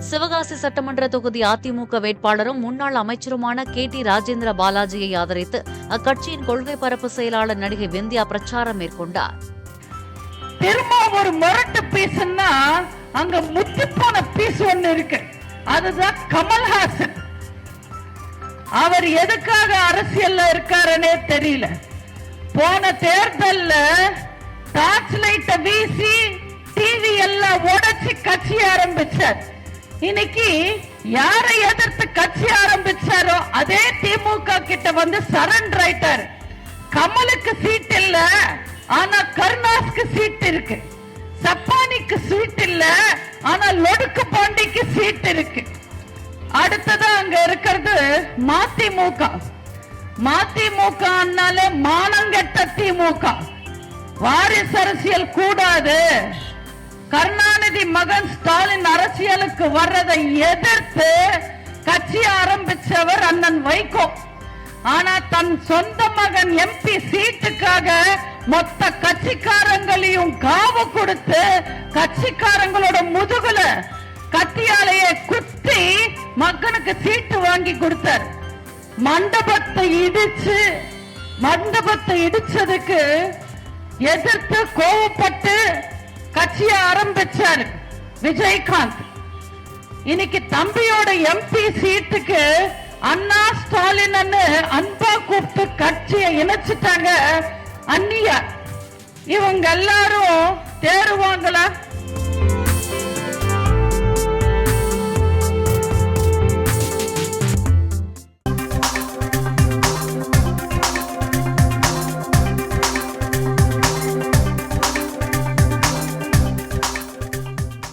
சிவகாசி சட்டமன்ற தொகுதி அதிமுக வேட்பாளரும் முன்னாள் அமைச்சருமான KT ராஜேந்திர பாலாஜியை ஆதரித்து அக்கட்சியின் கொள்கை பரப்பு செயலாளர் நடிகை விந்தியா பிரச்சாரம் மேற்கொண்டார். திரும்ப ஒரு முரட்டு பீஸ்னா அங்க முத்திப்போன பீஸ் ஒண்ணு இருக்கு, அதுதான் கமல்ஹாசன். அவர் எதுக்காக அரசியல்ல இருக்காருன்னே தெரியல. போன தேர்தல்ல டார்ச் லைட்ட வீசி டிவி எல்லாம் உடைச்சு கட்சி ஆரம்பிச்சார். இன்னைக்கு யாரை எதிர்த்து கட்சி ஆரம்பிச்சாரோ அதே திமுக கிட்ட வந்து சரண்டர் ஆயிட்டார். கமலுக்கு சீட் இல்ல, ஆனா கருணாஸ்க்கு சீட் இருக்கு. சப்பானிக்கு சீட் இல்ல, ஆனா லொடுக்கு பாண்டிக்கு சீட் இருக்கு. அடுத்தது அங்க இருக்கிறது மதிமுக. மதிமுகனாலே மானங்கெட்ட திமுக. வாரிசு அரசியல் கூடாது, கருணாநிதி மகன் ஸ்டாலின் அரசியலுக்கு வர்றதை எதிர்த்து கட்சி ஆரம்பிச்சவர் அண்ணன் வைகோ. ஆனா தன் சொந்த மகன் MP சீட்டுக்காக மொத்த கட்சிக்காரங்களையும் காவு கொடுத்து கட்சிக்காரங்களோட முதுகுல கத்தியாலேயே குத்தி மகனுக்கு சீட்டு வாங்கி கொடுத்தார். மண்டபத்தை இடிச்சதுக்கு எதிர்த்து கோவப்பட்டு கட்சியை ஆரம்பிச்சார் விஜயகாந்த். இன்னைக்கு தம்பியோட MP சீட்டுக்கு அண்ணா ஸ்டாலின் அன்பா கூப்பிட்டு கட்சியை இணைச்சிட்டாங்க அந்நியா. இவங்க எல்லாரும் தேருவாங்களா?